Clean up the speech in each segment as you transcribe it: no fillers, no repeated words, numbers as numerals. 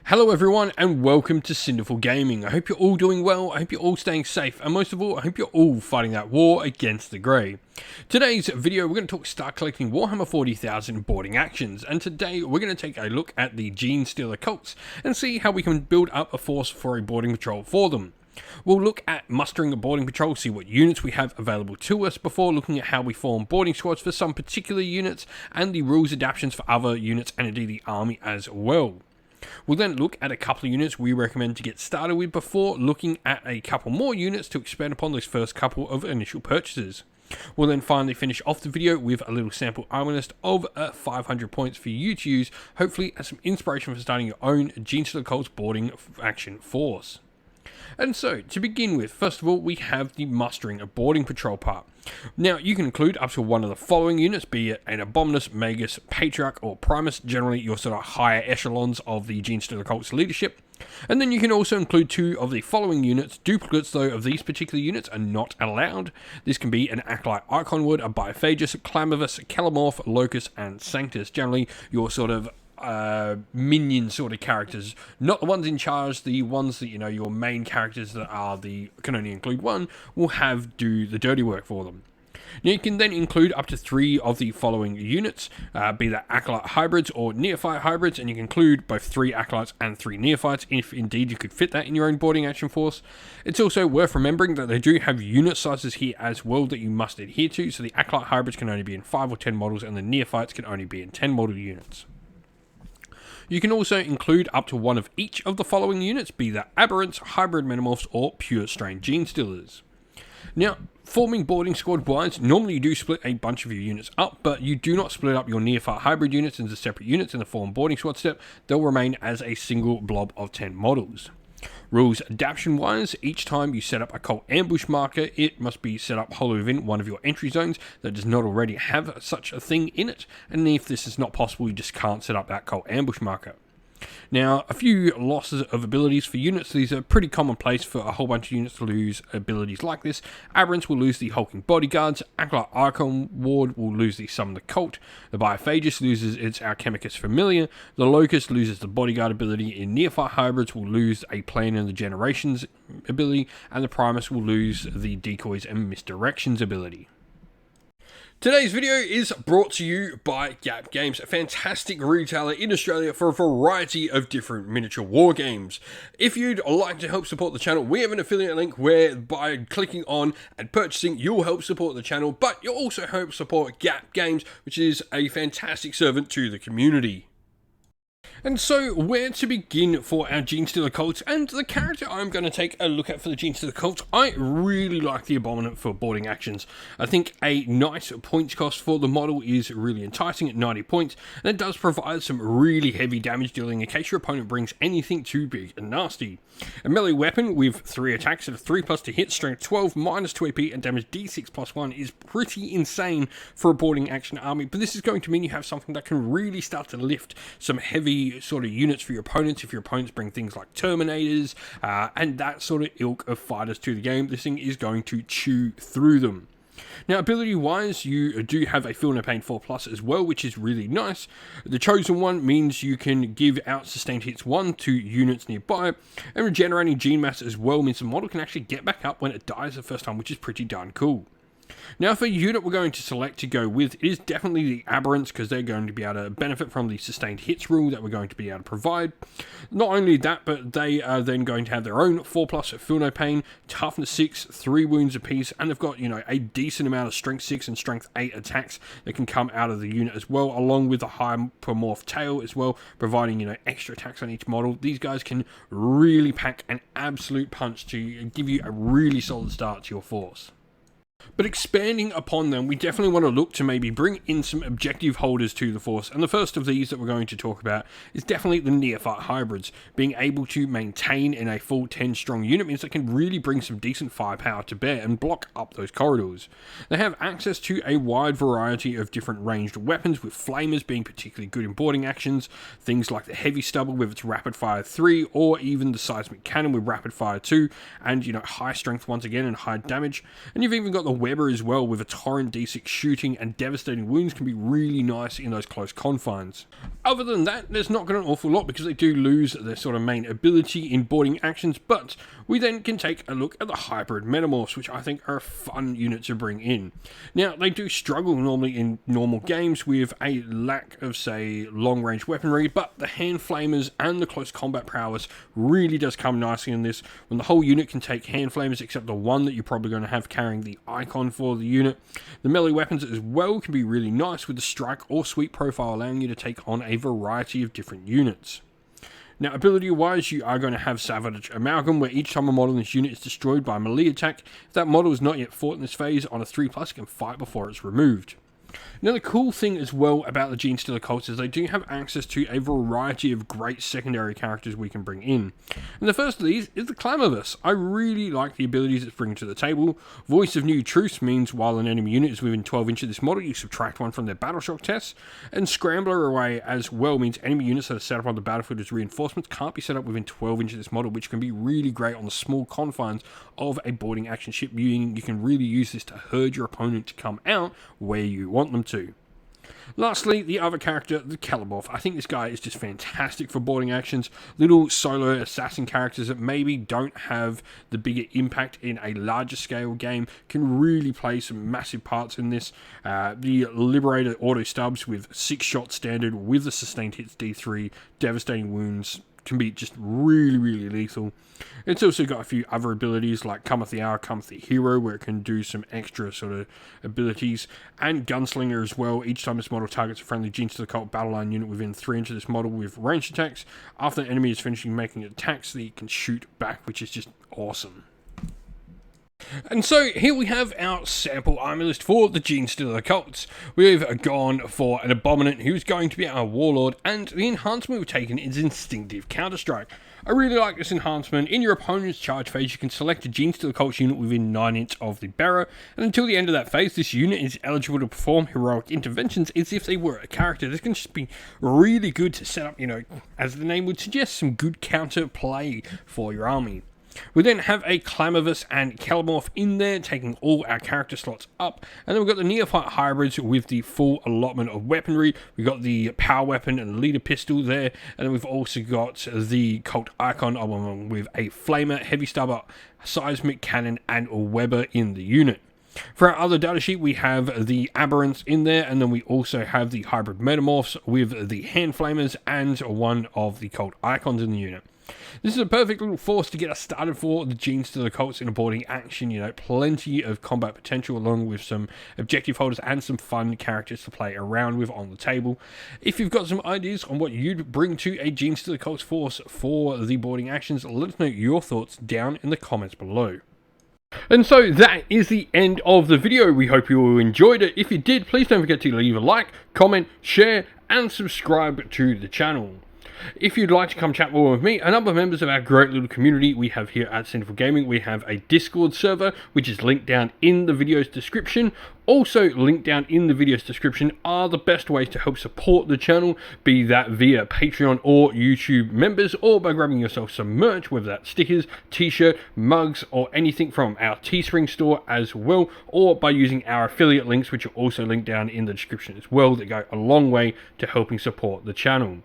Hello everyone and welcome to Cinderful Gaming. I hope you're all doing well, I hope you're all staying safe, and most of all, I hope you're all fighting that war against the Grey. Today's video, we're going to start collecting Warhammer 40,000 boarding actions, and today we're going to take a look at the Genestealer cults and see how we can build up a force for a boarding patrol for them. We'll look at mustering a boarding patrol, see what units we have available to us before looking at how we form boarding squads for some particular units and the rules adaptations for other units and indeed the army as well. We'll then look at a couple of units we recommend to get started with before looking at a couple more units to expand upon those first couple of initial purchases. We'll then finally finish off the video with a little sample army list of 500 points for you to use, hopefully as some inspiration for starting your own Genestealer cults boarding action force. And so, to begin with, first of all, we have the mustering a boarding patrol part. Now, you can include up to one of the following units, be it an Abominus, Magus, Patriarch, or Primus, generally your sort of higher echelons of the Genestealer cult's leadership. And then you can also include two of the following units. Duplicates, though, of these particular units are not allowed. This can be an Acolyte Iconwood, a Biophagus, Clamavus, Calamorph, Locus, and Sanctus. Generally, your sort of minion sort of characters, not the ones in charge, the ones that, you know, your main characters that are can only include one, will do the dirty work for them. Now you can then include up to 3 of the following units, be that Acolyte hybrids or Neophyte hybrids, and you can include both 3 Acolytes and 3 Neophytes, if indeed you could fit that in your own boarding action force. It's also worth remembering that they do have unit sizes here as well that you must adhere to, so the Acolyte hybrids can only be in 5 or 10 models, and the Neophytes can only be in 10 model units. You can also include up to 1 of each of the following units, be that Aberrants, Hybrid Metamorphs, or Pure Strain Genestealers. Now, forming boarding squad wise, normally you do split a bunch of your units up, but you do not split up your Neophyte hybrid units into separate units in the form boarding squad step. They'll remain as a single blob of 10 models. Rules adaptation wise, each time you set up a cult ambush marker, it must be set up wholly within one of your entry zones that does not already have such a thing in it, and if this is not possible, you just can't set up that cult ambush marker. Now, a few losses of abilities for units. These are pretty commonplace for a whole bunch of units to lose abilities like this. Aberrants will lose the Hulking Bodyguards, Acolyte Icon Ward will lose the Summon the Cult, the Biophagus loses its Alchemicus Familiar, the Locust loses the Bodyguard ability, in Neophyte Hybrids will lose a Plan in the Generations ability, and the Primus will lose the Decoys and Misdirections ability. Today's video is brought to you by Gap Games, a fantastic retailer in Australia for a variety of different miniature war games. If you'd like to help support the channel, we have an affiliate link where by clicking on and purchasing, you'll help support the channel, but you'll also help support Gap Games, which is a fantastic servant to the community. And so, where to begin for our Genestealer cults, and the character I'm going to take a look at for the Genestealer cults, I really like the Abominant for boarding actions. I think a nice points cost for the model is really enticing at 90 points, and it does provide some really heavy damage dealing in case your opponent brings anything too big and nasty. A melee weapon with 3 attacks at a 3+ to hit, strength 12, -2 AP, and damage D6 +1 is pretty insane for a boarding action army, but this is going to mean you have something that can really start to lift some heavy sort of units for your opponents if your opponents bring things like Terminators and that sort of ilk of fighters to the game. This thing is going to chew through them. Now, ability wise, you do have a Feel No Pain 4+ as well, which is really nice. The Chosen One means you can give out sustained hits 1 to units nearby, and regenerating gene mass as well means the model can actually get back up when it dies the first time, which is pretty darn cool. Now, for unit we're going to select to go with, it is definitely the Aberrants, because they're going to be able to benefit from the sustained hits rule that we're going to be able to provide. Not only that, but they are then going to have their own 4+ Feel No Pain, Toughness 6, 3 wounds apiece, and they've got, you know, a decent amount of Strength 6 and Strength 8 attacks that can come out of the unit as well, along with a Hypermorph Tail as well, providing, you know, extra attacks on each model. These guys can really pack an absolute punch to give you a really solid start to your force. But expanding upon them, we definitely want to look to maybe bring in some objective holders to the force, and the first of these that we're going to talk about is definitely the Neophyte Hybrids. Being able to maintain in a full 10 strong unit means they can really bring some decent firepower to bear and block up those corridors. They have access to a wide variety of different ranged weapons, with Flamers being particularly good in boarding actions, things like the Heavy Stubble with its Rapid Fire 3, or even the Seismic Cannon with Rapid Fire 2, and, you know, high strength once again and high damage. And you've even got the Weber as well with a torrent D6 shooting, and devastating wounds can be really nice in those close confines. Other than that, there's not got an awful lot because they do lose their sort of main ability in boarding actions, but we then can take a look at the hybrid metamorphs, which I think are a fun unit to bring in. Now, they do struggle normally in normal games with a lack of, say, long-range weaponry, but the hand flamers and the close combat prowess really does come nicely in this, when the whole unit can take hand flamers except the one that you're probably going to have carrying the icon for the unit. The melee weapons as well can be really nice with the strike or sweep profile, allowing you to take on a variety of different units. Now, ability-wise, you are going to have Savage Amalgam, where each time a model in this unit is destroyed by a melee attack, if that model is not yet fought in this phase, on a 3+, it can fight before it's removed. Now, the cool thing as well about the Genestealer cults is they do have access to a variety of great secondary characters we can bring in. And the first of these is the Clamorous. I really like the abilities it's bringing to the table. Voice of New Truths means while an enemy unit is within 12 inches of this model, you subtract one from their battle shock tests. And Scrambler Away as well means enemy units that are set up on the battlefield as reinforcements can't be set up within 12 inches of this model, which can be really great on the small confines of a boarding action ship. You can really use this to herd your opponent to come out where you want them to. Lastly, the other character, the Caliborth. I think this guy is just fantastic for boarding actions. Little solo assassin characters that maybe don't have the bigger impact in a larger scale game can really play some massive parts in this. The Liberator auto stubs with 6 shot standard with the sustained hits D3, devastating wounds, can be just really, really lethal. It's also got a few other abilities like Cometh the Hour, Cometh the Hero, where it can do some extra sort of abilities, and Gunslinger as well. Each time this model targets a friendly Genestealer cult battle line unit within 3 inches of this model with ranged attacks, after the enemy is finishing making attacks, it can shoot back, which is just awesome. And so here we have our sample army list for the Genestealer cults. We've gone for an Abominant who's going to be our Warlord, and the enhancement we've taken is Instinctive Counterstrike. I really like this enhancement. In your opponent's charge phase, you can select a Genestealer Cults unit within 9 inches of the bearer, and until the end of that phase, this unit is eligible to perform heroic interventions as if they were a character. This can just be really good to set up, as the name would suggest, some good counter play for your army. We then have a Clamorous and Caliborth in there, taking all our character slots up. And then we've got the Neophyte Hybrids with the full allotment of weaponry. We've got the Power Weapon and Leader Pistol there. And then we've also got the Cult Icon along with a Flamer, Heavy Stubber, Seismic Cannon, and a Weber in the unit. For our other datasheet, we have the Aberrants in there, and then we also have the Hybrid Metamorphs with the Hand Flamers and one of the Cult Icons in the unit. This is a perfect little force to get us started for the Genestealer cults in a boarding action. Plenty of combat potential along with some objective holders and some fun characters to play around with on the table. If you've got some ideas on what you'd bring to a Genestealer cults force for the boarding actions, let us know your thoughts down in the comments below. And so that is the end of the video. We hope you all enjoyed it. If you did, please don't forget to leave a like, comment, share, and subscribe to the channel. If you'd like to come chat more with me and other members of our great little community we have here at Sinful Gaming, we have a Discord server, which is linked down in the video's description. Also linked down in the video's description are the best ways to help support the channel, be that via Patreon or YouTube members, or by grabbing yourself some merch, whether that's stickers, t-shirt, mugs, or anything from our Teespring store as well, or by using our affiliate links, which are also linked down in the description as well, that go a long way to helping support the channel.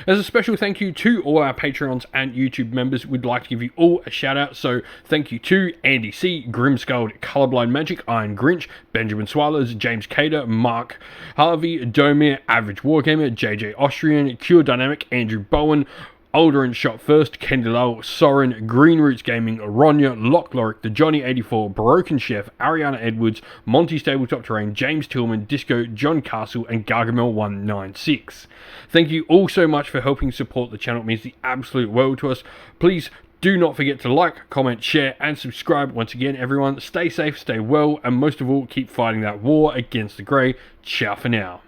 As a special thank you to all our Patreons and YouTube members, we'd like to give you all a shout out. So thank you to Andy C, Grimskull, Colorblind Magic, Iron Grinch, Benjamin Swallows, James Cater, Mark Harvey, Domir, Average Wargamer, JJ Austrian, Cure Dynamic, Andrew Bowen, Alderin Shot First, Kendall, Soren, Green Roots Gaming, Ronya, Lock Lorick, The Johnny 84, Broken Chef, Ariana Edwards, Monty's Tabletop Terrain, James Tillman, Disco, John Castle, and Gargamel 196. Thank you all so much for helping support the channel. It means the absolute world to us. Please do not forget to like, comment, share, and subscribe. Once again, everyone, stay safe, stay well, and most of all, keep fighting that war against the grey. Ciao for now.